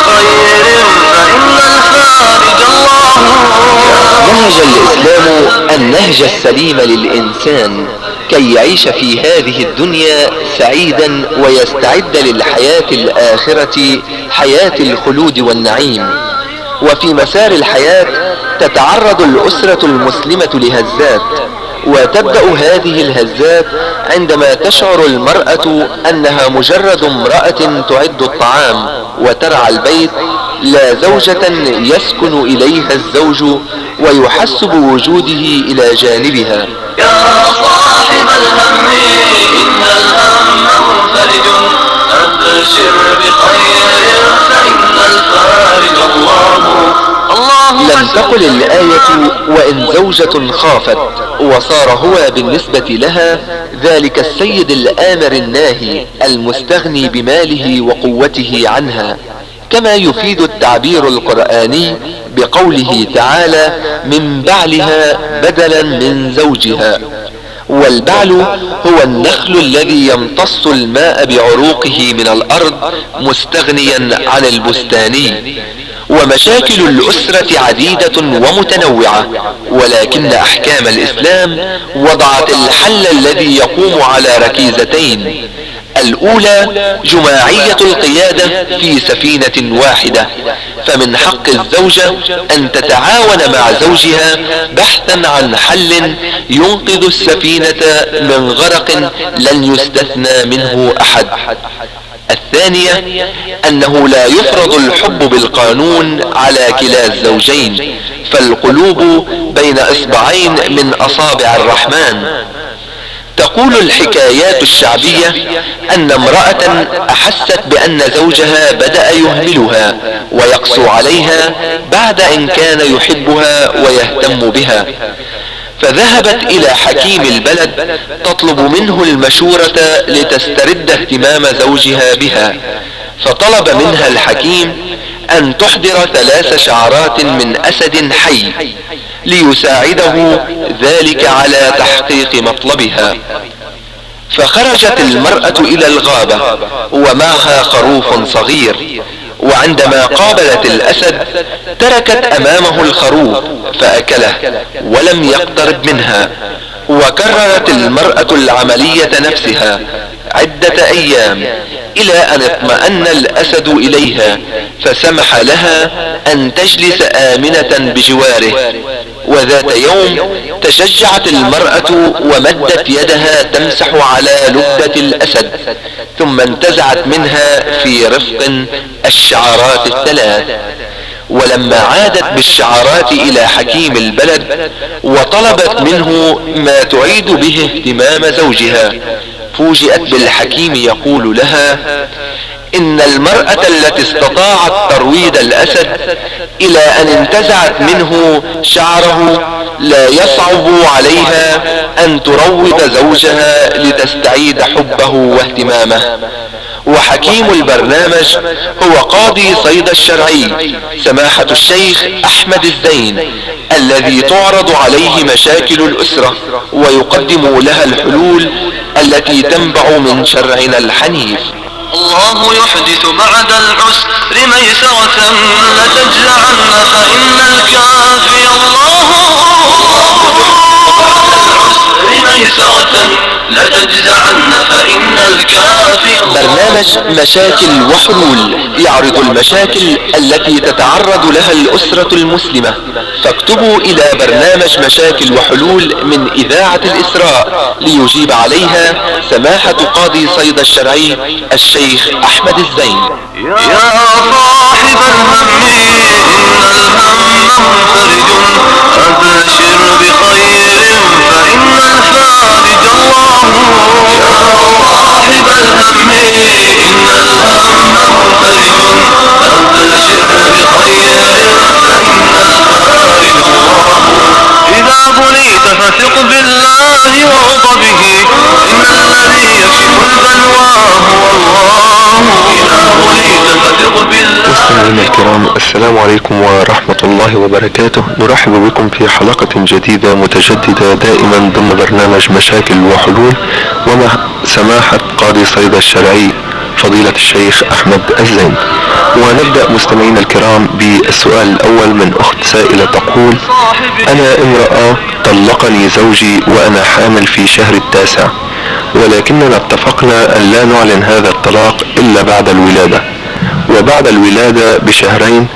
بخير فإن الفارج الله. نهج الإسلام النهج السليم للإنسان كي يعيش في هذه الدنيا سعيدا ويستعد للحياة الآخرة، حياة الخلود والنعيم. وفي مسار الحياة تتعرض الأسرة المسلمة لهزات، وتبدأ هذه الهزات عندما تشعر المرأة أنها مجرد امرأة تعد الطعام وترعى البيت، لا زوجة يسكن إليها الزوج ويحس بوجوده إلى جانبها. يا صاحب الهم إن الهم منفرج، أبشر بخير فإن الفارج الله. لم تقل الآية وإن زوجة خافت، وصار هو بالنسبة لها ذلك السيد الآمر الناهي المستغني بماله وقوته عنها، كما يفيد التعبير القرآني بقوله تعالى من بعلها بدلا من زوجها. والبعل هو النخل الذي يمتص الماء بعروقه من الأرض مستغنيا عن البستاني. ومشاكل الأسرة عديدة ومتنوعة، ولكن أحكام الإسلام وضعت الحل الذي يقوم على ركيزتين: الأولى جماعية القيادة في سفينة واحدة، فمن حق الزوجة أن تتعاون مع زوجها بحثا عن حل ينقذ السفينة من غرق لن يستثنى منه أحد. الثانية أنه لا يفرض الحب بالقانون على كلا الزوجين، فالقلوب بين إصبعين من أصابع الرحمن. تقول الحكايات الشعبية أن امرأة أحست بأن زوجها بدأ يهملها ويقسو عليها بعد أن كان يحبها ويهتم بها، فذهبت إلى حكيم البلد تطلب منه المشورة لتسترد اهتمام زوجها بها. فطلب منها الحكيم أن تحضر 3 شعرات من أسد حي ليساعده ذلك على تحقيق مطلبها. فخرجت المرأة إلى الغابة ومعها خروف صغير، وعندما قابلت الأسد تركت أمامه الخروف فأكله ولم يقترب منها. وكررت المرأة العملية نفسها عدة أيام إلى أن اطمأن الأسد إليها، فسمح لها أن تجلس آمنة بجواره. وذات يوم تشجعت المرأة ومدت يدها تمسح على لبة الأسد، ثم انتزعت منها في رفق الشعرات 3. ولما عادت بالشعرات إلى حكيم البلد وطلبت منه ما تعيد به اهتمام زوجها، فوجئت بالحكيم يقول لها إن المرأة التي استطاعت ترويض الأسد إلى أن انتزعت منه شعره لا يصعب عليها أن تروض زوجها لتستعيد حبه واهتمامه. وحكيم البرنامج هو قاضي صيدا الشرعي سماحة الشيخ أحمد الزين، الذي تعرض عليه مشاكل الأسرة ويقدم لها الحلول التي تنبع من شرعنا الحنيف. الله يحدث بعد العسر ميسرة لتجزعن فإن الكافي الله. ميسرة لتجزعن فإن الكافي الله. برنامج مشاكل وحلول يعرض المشاكل التي تتعرض لها الأسرة المسلمة، فاكتبوا إلى برنامج مشاكل وحلول من إذاعة الإسراء ليجيب عليها سماحة قاضي صيدا الشرعي الشيخ أحمد الزين. يا صاحب الهم إن الهم منفرج، أبشر بخير فإن الفارج الله. يا صاحب الهم إن الهم منفرج، أبشر بخير فإن الفارج الله. إذا بليت فثق بالله وارض به، إن الذي يكشف البلوى هو الله. إذا بليت فثق بالله. مستمعينا الكرام، السلام عليكم ورحمة الله وبركاته. نرحب بكم في حلقة جديدة متجددة دائما ضمن برنامج مشاكل وحلول، ومع سماحة قاضي صيدا الشرعي فضيلة الشيخ أحمد الزين. ونبدأ مستمعينا الكرام بالسؤال الأول من أخت سائلة تقول: أنا امرأة طلقني زوجي وأنا حامل في شهر التاسع، ولكننا اتفقنا أن لا نعلن هذا الطلاق إلا بعد الولادة، وبعد الولادة بشهرين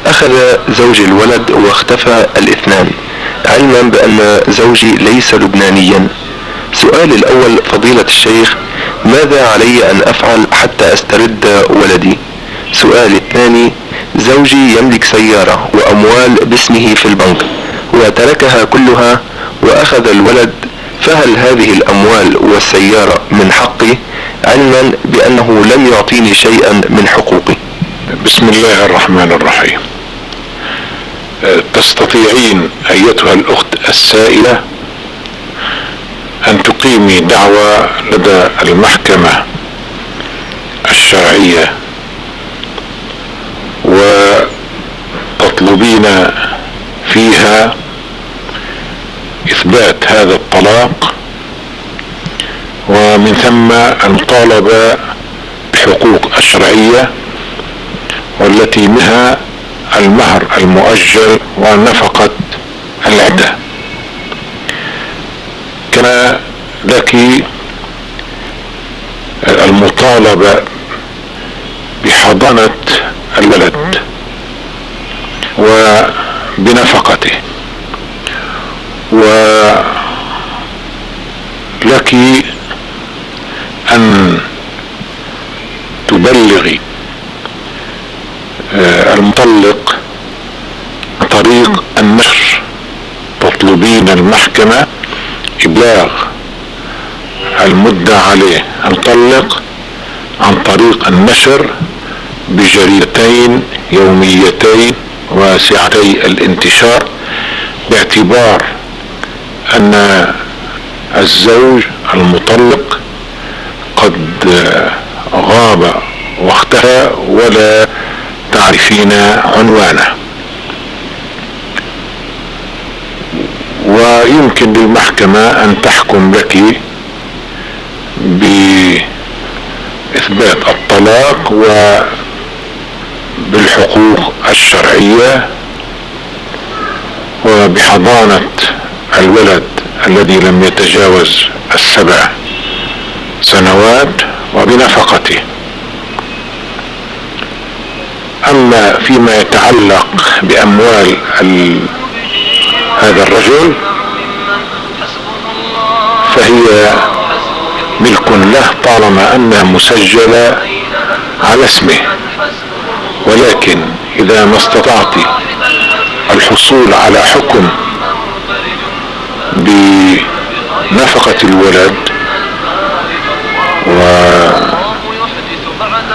أخذ زوجي الولد واختفى الاثنان، علما بأن زوجي ليس لبنانيا. سؤالي الأول فضيلة الشيخ: ماذا علي أن أفعل حتى أسترد ولدي؟ سؤالي الثاني: زوجي يملك سيارة وأموال باسمه في البنك وتركها كلها وأخذ الولد، فهل هذه الأموال والسيارة من حقي، علما بأنه لم يعطيني شيئا من حقوقي؟ بسم الله الرحمن الرحيم. تستطيعين أيتها الأخت السائلة أن تقيمي دعوى لدى المحكمة الشرعية وتطلبين فيها إثبات هذا الطلاق، ومن ثم المطالبة بحقوق الشرعية والتي منها المهر المؤجل ونفقة العدة. كان لك المطالبة بحضانة الولد وبنفقته، ولك أن تبلغي المطلق عن طريق النشر، تطلبين المحكمة إبلاغ المدعى عليه المطلق عن طريق النشر بجريدتين يوميتين واسعتي الانتشار، باعتبار أن الزوج المطلق قد غاب واختفى ولا تعرفين عنوانه. ويمكن للمحكمة أن تحكم لك بإثبات الطلاق وبالحقوق الشرعية وبحضانة الولد الذي لم يتجاوز 7 سنوات وبنفقته. أما فيما يتعلق بأموال هذا الرجل فهي ملك له طالما أنها مسجلة على اسمه، ولكن إذا ما استطعت الحصول على حكم بنفقة الولد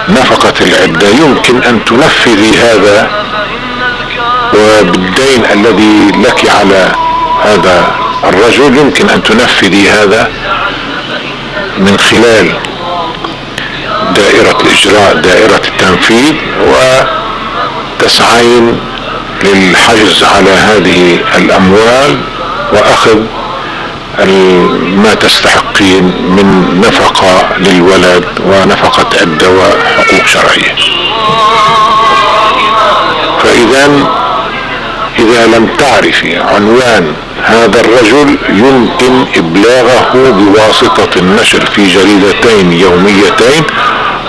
ونفقة العدة يمكن أن تنفذي هذا، وبالدين الذي لك على هذا الرجل يمكن أن تنفذي هذا من خلال دائرة الإجراء، دائرة التنفيذ، وتسعين للحجز على هذه الأموال وأخذ ما تستحقين من نفقة للولد ونفقة عدة وحقوق شرعية. إذا لم تعرفي عنوان هذا الرجل يمكن إبلاغه بواسطة النشر في جريدتين يوميتين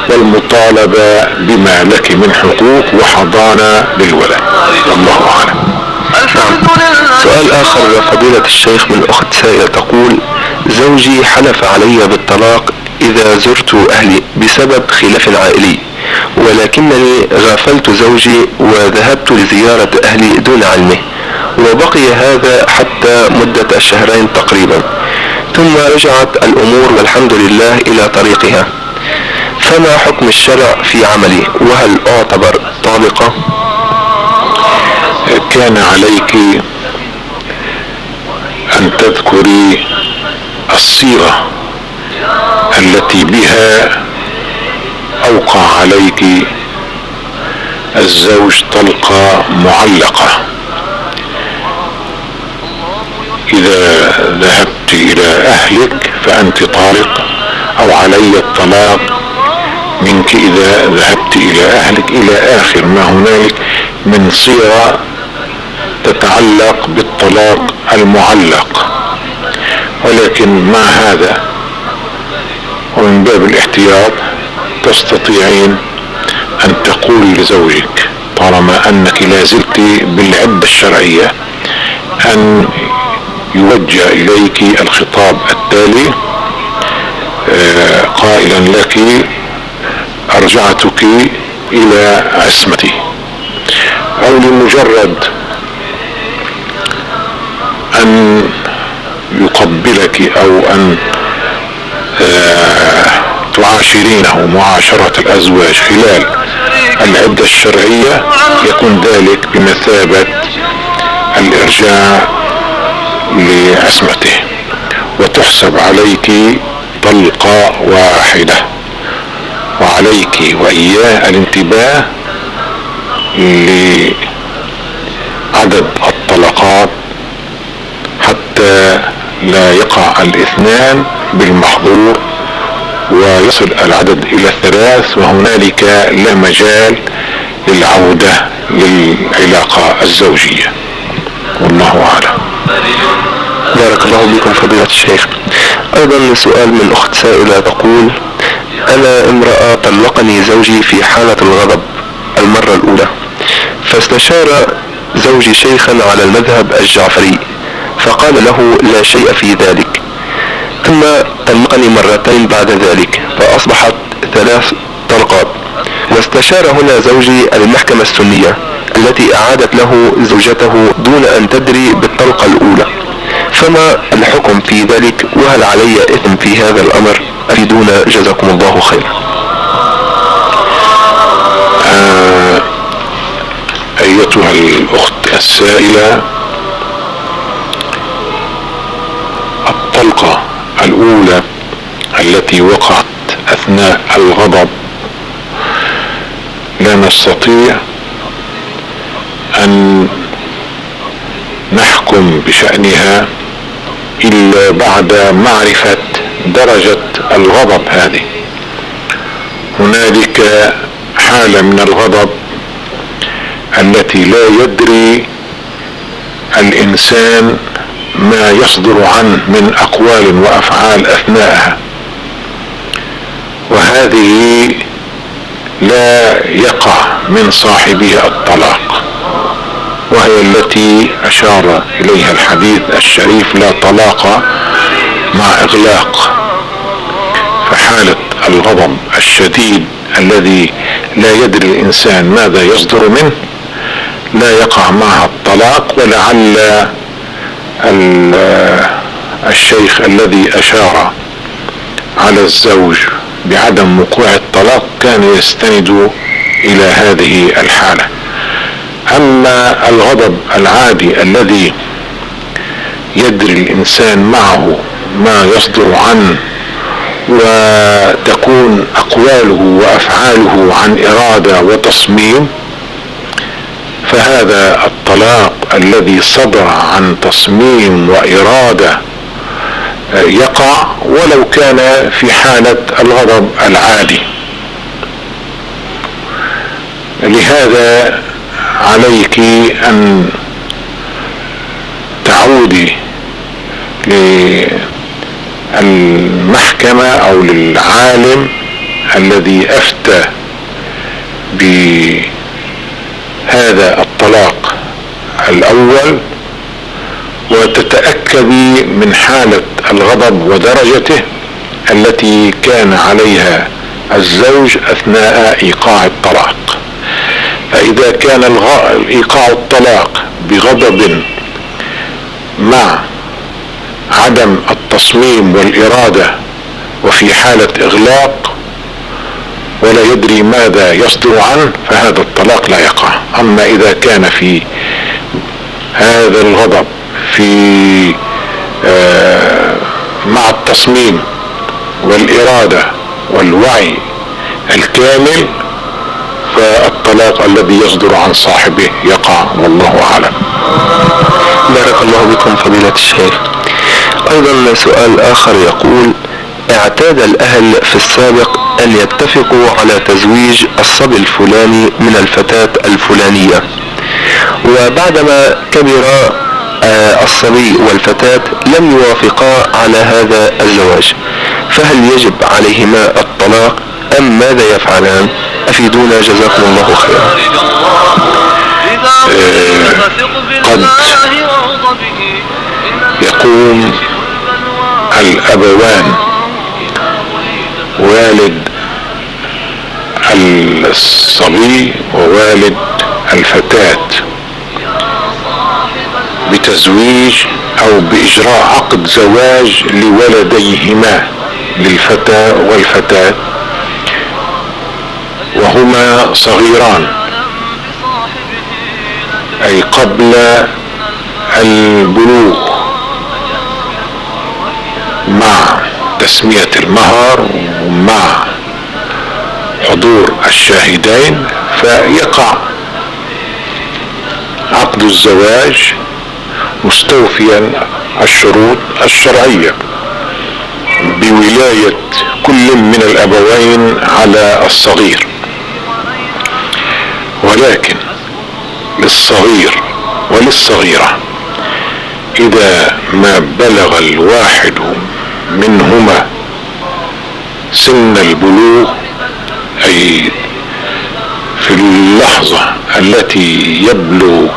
والمطالبة بما لك من حقوق وحضانة للولد. الله أعلم. سؤال آخر فضيلة الشيخ من أخت سائلة تقول: زوجي حلف علي بالطلاق إذا زرت أهلي بسبب خلاف عائلي، ولكنني غافلت زوجي وذهبت لزيارة أهلي دون علمه، وبقي هذا حتى مدة 2 شهر تقريبا، ثم رجعت الأمور والحمد لله إلى طريقها، فما حكم الشرع في عملي، وهل أعتبر طالقة؟ كان عليك أن تذكري الصيغة التي بها أوقع عليك الزوج طلقة معلقة. إذا ذهبت إلى أهلك فأنت طالق، أو علي الطلاق منك إذا ذهبت إلى أهلك، إلى آخر ما هنالك من صيغة تتعلق بالطلاق المعلق. ولكن مع هذا ومن باب الاحتياط تستطيعين أن تقول لزوجك طالما أنك لازلت بالعدة الشرعية أن يوجه إليك الخطاب التالي قائلا لك أرجعتك إلى عصمتي، أو لمجرد أن يقبلك أو أن تعاشرينه معاشرة الأزواج خلال العدة الشرعية يكون ذلك بمثابة الإرجاع لعصمته، وتحسب عليك طلقة واحدة، وعليك وإياه الانتباه لعدد الطلقات حتى لا يقع الاثنان بالمحظور ويصل العدد إلى 3، وهنالك لا مجال للعودة للعلاقة الزوجية. والله أعلم. بارك الله بكم فضيلة الشيخ. أيضا سؤال من أخت سائلة تقول: أنا امرأة طلقني زوجي في حالة الغضب المرة الأولى، فاستشار زوجي شيخا على المذهب الجعفري فقال له لا شيء في ذلك، ثم طلقني مرتين بعد ذلك فأصبحت 3 طلقات، واستشار هنا زوجي المحكمة السنية التي أعادت له زوجته دون أن تدري بالطلقة الأولى، فما الحكم في ذلك؟ وهل علي إثم في هذا الأمر؟ أفيدونا جزاكم الله خيرا. أيتها الأخت السائلة، الطلقة الأولى التي وقعت أثناء الغضب لا نستطيع أن نحكم بشأنها إلا بعد معرفة درجة الغضب هذه. هنالك حالة من الغضب التي لا يدري الإنسان ما يصدر عنه من أقوال وأفعال أثناءها، وهذه لا يقع من صاحبها الطلاق، وهي التي أشار إليها الحديث الشريف: لا طلاق مع إغلاق. فحالة الغضب الشديد الذي لا يدري الإنسان ماذا يصدر منه لا يقع معها الطلاق. ولعل الشيخ الذي أشار على الزوج بعدم وقوع الطلاق كان يستند إلى هذه الحالة. أما الغضب العادي الذي يدري الإنسان معه ما يصدر عنه وتكون أقواله وأفعاله عن إرادة وتصميم، فهذا الطلاق الذي صدر عن تصميم وإرادة يقع ولو كان في حالة الغضب العادي. لهذا عليك أن تعودي للمحكمة أو للعالم الذي أفتى بهذا الطلاق الأول، وتتأكدي من حالة الغضب ودرجته التي كان عليها الزوج أثناء إيقاع الطلاق. فإذا كان إيقاع الطلاق بغضب مع عدم التصميم والإرادة وفي حالة إغلاق ولا يدري ماذا يصدر عنه، فهذا الطلاق لا يقع. أما إذا كان في هذا الغضب مع التصميم والإرادة والوعي الكامل، فالطلاق الذي يصدر عن صاحبه يقع، والله أعلم. بارك الله بكم فضيلة الشيخ. أيضا سؤال آخر يقول: اعتاد الأهل في السابق أن يتفقوا على تزويج الصبي الفلاني من الفتاة الفلانية، وبعدما كبر الصبي والفتاة لم يوافقا على هذا الزواج، فهل يجب عليهما الطلاق أم ماذا يفعلان؟ أفيدونا جزاكم الله خيرا. قد يقوم الأبوان والد الصبي ووالد الفتاة بتزويج أو بإجراء عقد زواج لولديهما، للفتى والفتاة، وهما صغيران، أي قبل البلوغ، مع تسمية المهر ومع حضور الشاهدين، فيقع عقد الزواج مستوفيا الشروط الشرعية بولاية كل من الأبوين على الصغير. ولكن للصغير وللصغيرة إذا ما بلغ الواحد منهما سن البلوغ، أي في اللحظة التي يبلغ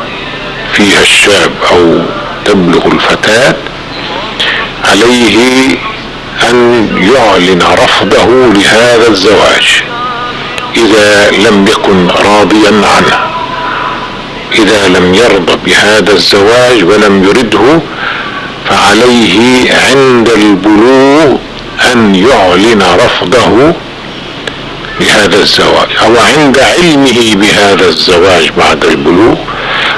فيها الشاب أو تبلغ الفتاة، عليه أن يعلن رفضه لهذا الزواج إذا لم يكن راضيا عنه. إذا لم يرضى بهذا الزواج ولم يرده، فعليه عند البلوغ أن يعلن رفضه لهذا الزواج، أو عند علمه بهذا الزواج بعد البلوغ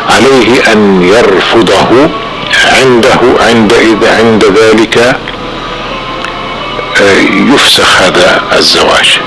عليه أن يرفضه عند ذلك يفسخ هذا الزواج.